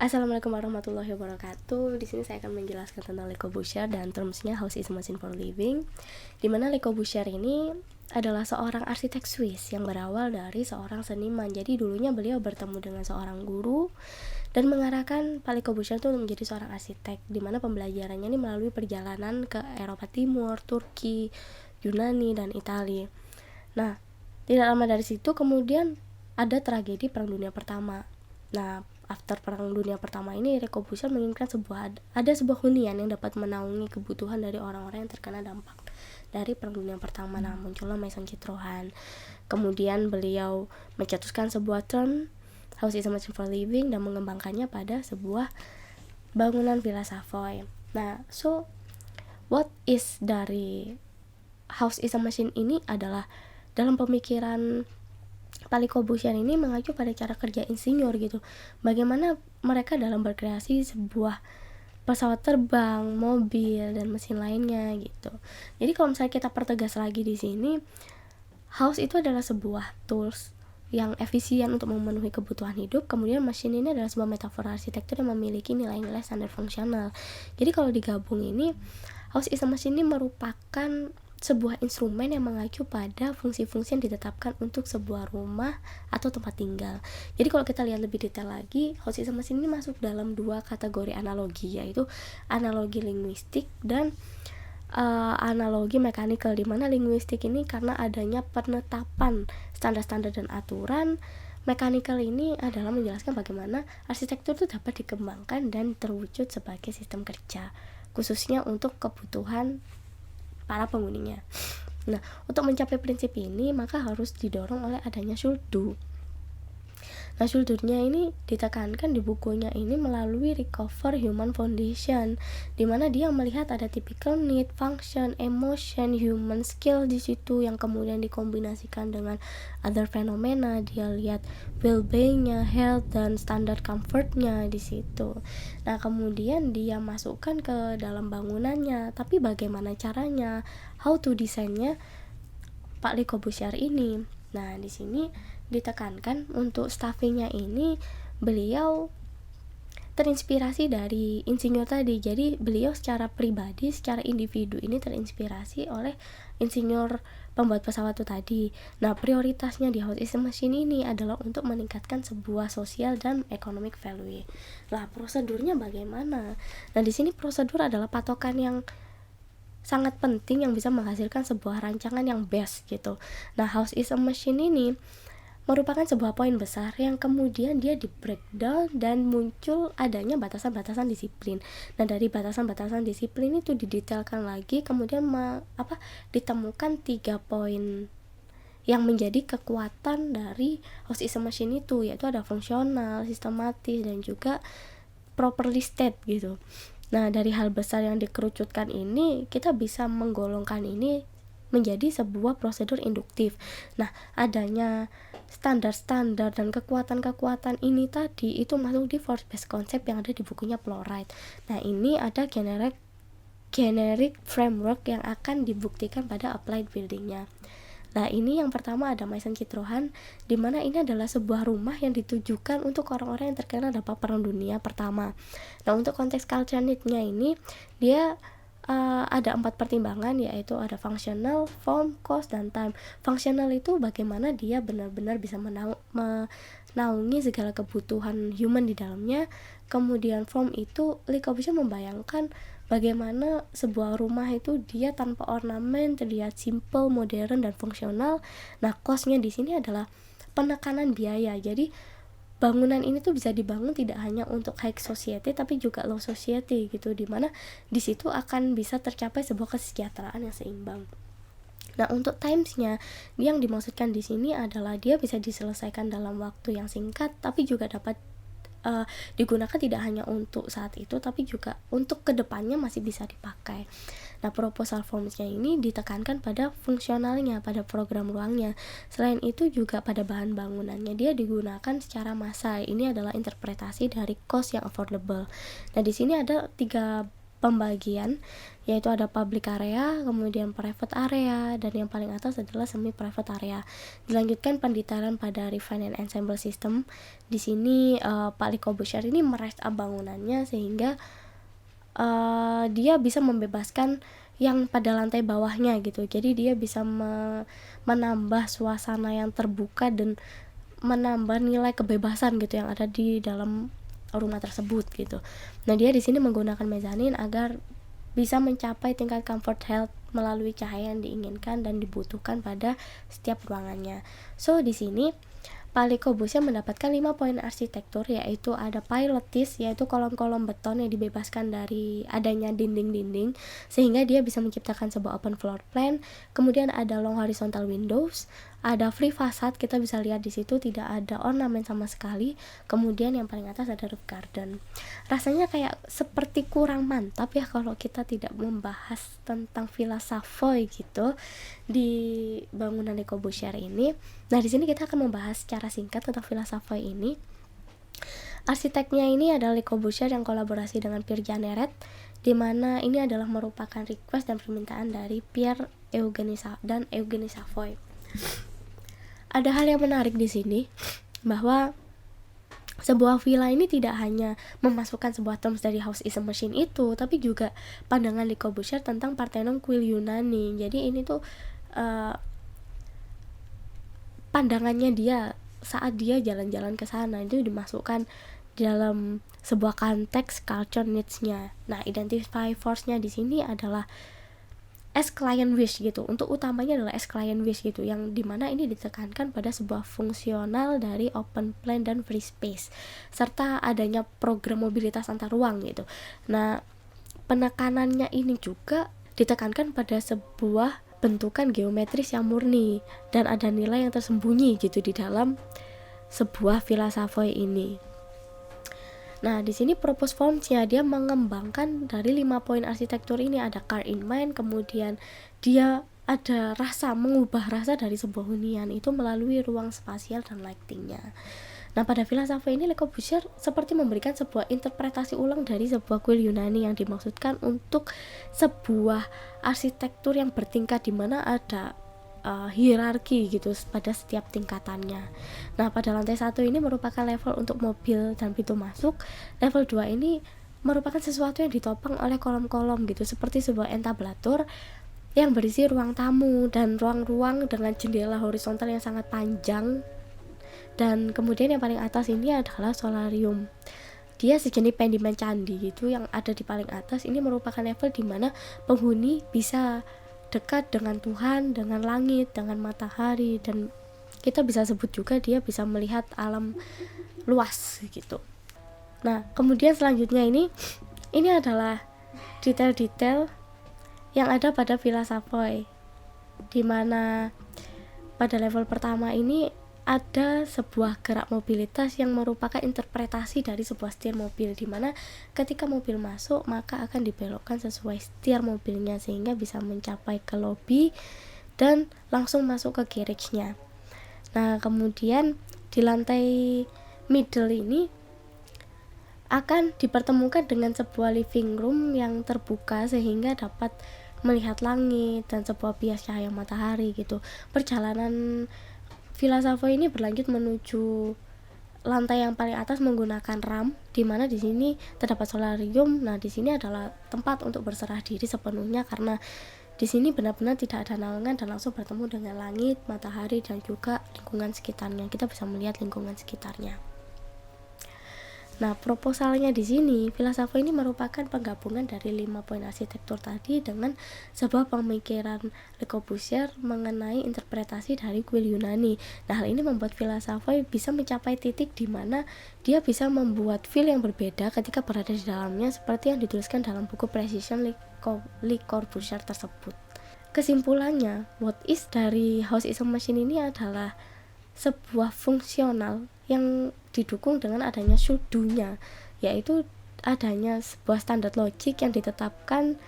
Assalamualaikum warahmatullahi wabarakatuh. Di sini saya akan menjelaskan tentang Le Corbusier dan termsnya House is a Machine for Living. Di mana Le Corbusier ini adalah seorang arsitek Swiss yang berawal dari seorang seniman. Jadi dulunya beliau bertemu dengan seorang guru dan mengarahkan Pak Le Corbusier itu menjadi seorang arsitek, di mana pembelajarannya ini melalui perjalanan ke Eropa Timur, Turki, Yunani, dan Italia. Nah, tidak lama dari situ kemudian ada tragedi Perang Dunia Pertama. Nah, after Perang Dunia Pertama ini, Le Corbusier menginginkan ada sebuah hunian yang dapat menaungi kebutuhan dari orang-orang yang terkena dampak dari Perang Dunia Pertama. Nah, muncullah Maison Citroën. Kemudian beliau mencetuskan sebuah term House is a Machine for Living dan mengembangkannya pada sebuah bangunan Villa Savoy. Nah, so what is dari House is a Machine ini adalah dalam pemikiran Pak Le Corbusier ini mengacu pada cara kerja insinyur gitu. Bagaimana mereka dalam berkreasi sebuah pesawat terbang, mobil, dan mesin lainnya gitu. Jadi kalau misalnya kita pertegas lagi di sini, house itu adalah sebuah tools yang efisien untuk memenuhi kebutuhan hidup. Kemudian mesin ini adalah sebuah metafora arsitektur yang memiliki nilai-nilai standar fungsional. Jadi kalau digabung ini, house is a machine ini merupakan sebuah instrumen yang mengacu pada fungsi-fungsi yang ditetapkan untuk sebuah rumah atau tempat tinggal. Jadi kalau kita lihat lebih detail lagi, house is a machine ini masuk dalam dua kategori analogi, yaitu analogi linguistik dan analogi mechanical, di mana linguistik ini karena adanya penetapan standar-standar dan aturan. Mechanical ini adalah menjelaskan bagaimana arsitektur itu dapat dikembangkan dan terwujud sebagai sistem kerja, khususnya untuk kebutuhan para penghuninya. Nah, untuk mencapai prinsip ini maka harus didorong oleh adanya Schuldu. Nah, Schuldu-nya ini ditekankan di bukunya ini melalui Recover Human Foundation, di mana dia melihat ada typical need, function, emotion, human skill di situ yang kemudian dikombinasikan dengan other phenomena. Dia lihat well-being-nya, health, dan standard comfort-nya di situ. Nah, kemudian dia masukkan ke dalam bangunannya. Tapi bagaimana caranya? How to desainnya Pak Le Corbusier ini? Nah, di sini ditekankan untuk staffingnya ini beliau terinspirasi dari insinyur tadi. Jadi beliau secara pribadi, secara individu ini terinspirasi oleh insinyur pembuat pesawat itu tadi. Nah, prioritasnya di House is a Machine ini adalah untuk meningkatkan sebuah sosial dan economic value. Lah, prosedurnya bagaimana? Nah, di sini prosedur adalah patokan yang sangat penting yang bisa menghasilkan sebuah rancangan yang best gitu. Nah, House is a Machine ini merupakan sebuah poin besar yang kemudian dia di breakdown dan muncul adanya batasan-batasan disiplin. Nah, dari batasan-batasan disiplin itu didetailkan lagi, kemudian ditemukan 3 poin yang menjadi kekuatan dari House is a Machine itu, yaitu ada fungsional, sistematis, dan juga properly state gitu. Nah, dari hal besar yang dikerucutkan ini, kita bisa menggolongkan ini menjadi sebuah prosedur induktif. Nah, adanya standar-standar dan kekuatan-kekuatan ini tadi itu masuk di force based concept yang ada di bukunya Plowright. Nah, ini ada generic framework yang akan dibuktikan pada applied buildingnya. Nah, ini yang pertama ada Maison Citroën, di mana ini adalah sebuah rumah yang ditujukan untuk orang-orang yang terkena dampak Perang Dunia Pertama. Nah, untuk konteks culture need-nya ini dia ada 4 pertimbangan, yaitu ada functional, form, cost, dan time. Functional itu bagaimana dia benar-benar bisa menaungi segala kebutuhan human di dalamnya. Kemudian form itu Le Corbusier membayangkan bagaimana sebuah rumah itu dia tanpa ornamen, terlihat simple, modern, dan fungsional. Nah, cost-nya di sini adalah penekanan biaya. Jadi bangunan ini tuh bisa dibangun tidak hanya untuk high society tapi juga low society gitu, dimana di situ akan bisa tercapai sebuah kesejahteraan yang seimbang. Nah, untuk times-nya yang dimaksudkan di sini adalah dia bisa diselesaikan dalam waktu yang singkat, tapi juga dapat digunakan tidak hanya untuk saat itu tapi juga untuk kedepannya masih bisa dipakai. Nah, proposal forms-nya ini ditekankan pada fungsionalnya, pada program ruangnya. Selain itu juga pada bahan bangunannya dia digunakan secara massal. Ini adalah interpretasi dari cost yang affordable. Nah, di sini ada 3 pembagian, yaitu ada public area, kemudian private area, dan yang paling atas adalah semi private area. Dilanjutkan pendetailan pada refine and ensemble system. Di sini Pak Le Corbusier ini merest up bangunannya sehingga dia bisa membebaskan yang pada lantai bawahnya gitu. Jadi dia bisa menambah suasana yang terbuka dan menambah nilai kebebasan gitu yang ada di dalam rumah tersebut gitu. Nah, dia di sini menggunakan mezanin agar bisa mencapai tingkat comfort health melalui cahaya yang diinginkan dan dibutuhkan pada setiap ruangannya. So, di sini Pak Le Corbusier mendapatkan 5 poin arsitektur, yaitu ada pilotis, yaitu kolom-kolom beton yang dibebaskan dari adanya dinding-dinding sehingga dia bisa menciptakan sebuah open floor plan. Kemudian ada long horizontal windows, ada free facade, kita bisa lihat di situ tidak ada ornamen sama sekali. Kemudian yang paling atas ada roof garden. Rasanya kayak seperti kurang mantap ya kalau kita tidak membahas tentang Villa Savoy gitu di bangunan Le Corbusier ini. Nah, di sini kita akan membahas secara singkat tentang Villa Savoy ini. Arsiteknya ini adalah Le Corbusier yang kolaborasi dengan Pierre Jeanneret, di mana ini adalah merupakan request dan permintaan dari Pierre dan Eugenie Savoy. Ada hal yang menarik di sini bahwa sebuah villa ini tidak hanya memasukkan sebuah terms dari House is a Machine itu, tapi juga pandangan Le Corbusier tentang Parthenon kuil Yunani. Jadi ini tuh pandangannya dia saat dia jalan-jalan ke sana itu dimasukkan dalam sebuah konteks culture needs-nya. Nah, identify force-nya di sini adalah as client wish gitu. Untuk utamanya adalah as client wish gitu, yang dimana ini ditekankan pada sebuah fungsional dari open plan dan free space serta adanya program mobilitas antar ruang gitu. Nah, penekanannya ini juga ditekankan pada sebuah bentukan geometris yang murni dan ada nilai yang tersembunyi gitu di dalam sebuah Villa Savoy ini. Nah, di sini purpose forms-nya dia mengembangkan dari 5 poin arsitektur ini, ada car in mind, kemudian dia ada mengubah rasa dari sebuah hunian itu melalui ruang spasial dan lighting-nya. Nah, pada Villa Savoy ini Le Corbusier seperti memberikan sebuah interpretasi ulang dari sebuah kuil Yunani yang dimaksudkan untuk sebuah arsitektur yang bertingkat di mana ada hierarki gitu pada setiap tingkatannya. Nah, pada lantai 1 ini merupakan level untuk mobil dan pintu masuk. Level 2 ini merupakan sesuatu yang ditopang oleh kolom-kolom gitu, seperti sebuah entablatur yang berisi ruang tamu dan ruang-ruang dengan jendela horizontal yang sangat panjang. Dan kemudian yang paling atas ini adalah solarium. Dia sejenis pendimen candi gitu yang ada di paling atas. Ini merupakan level di mana penghuni bisa dekat dengan Tuhan, dengan langit, dengan matahari, dan kita bisa sebut juga dia bisa melihat alam luas gitu. Nah, kemudian selanjutnya ini adalah detail-detail yang ada pada Villa Savoy, di mana pada level pertama ini ada sebuah gerak mobilitas yang merupakan interpretasi dari sebuah setir mobil, di mana ketika mobil masuk maka akan dibelokkan sesuai setir mobilnya sehingga bisa mencapai ke lobby dan langsung masuk ke garage-nya. Nah, kemudian di lantai middle ini akan dipertemukan dengan sebuah living room yang terbuka sehingga dapat melihat langit dan sebuah bias cahaya matahari gitu. Perjalanan Villa Savoy ini berlanjut menuju lantai yang paling atas menggunakan ramp, di mana di sini terdapat solarium. Nah, di sini adalah tempat untuk berserah diri sepenuhnya karena di sini benar-benar tidak ada naungan dan langsung bertemu dengan langit, matahari, dan juga lingkungan sekitarnya. Kita bisa melihat lingkungan sekitarnya. Nah, proposalnya di sini, Villa Savoy ini merupakan penggabungan dari 5 poin arsitektur tadi dengan sebuah pemikiran Le Corbusier mengenai interpretasi dari kuil Yunani. Nah, hal ini membuat Villa Savoy bisa mencapai titik di mana dia bisa membuat feel yang berbeda ketika berada di dalamnya, seperti yang dituliskan dalam buku Precision Le Corbusier tersebut. Kesimpulannya, what is dari House is a Machine ini adalah sebuah fungsional yang didukung dengan adanya should-do-nya, yaitu adanya sebuah standar logik yang ditetapkan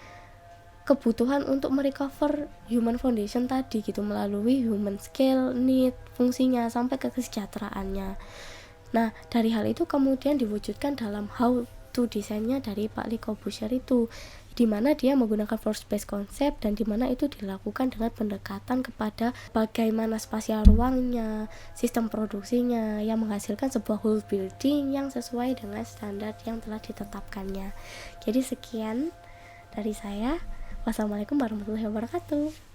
kebutuhan untuk merecover human foundation tadi gitu melalui human scale, need, fungsinya sampai ke kesejahteraannya. Nah, dari hal itu kemudian diwujudkan dalam how to desainnya dari Pak Le Corbusier itu, di mana dia menggunakan force based concept dan di mana itu dilakukan dengan pendekatan kepada bagaimana spasial ruangnya, sistem produksinya yang menghasilkan sebuah whole building yang sesuai dengan standar yang telah ditetapkannya. Jadi sekian dari saya. Wassalamualaikum warahmatullahi wabarakatuh.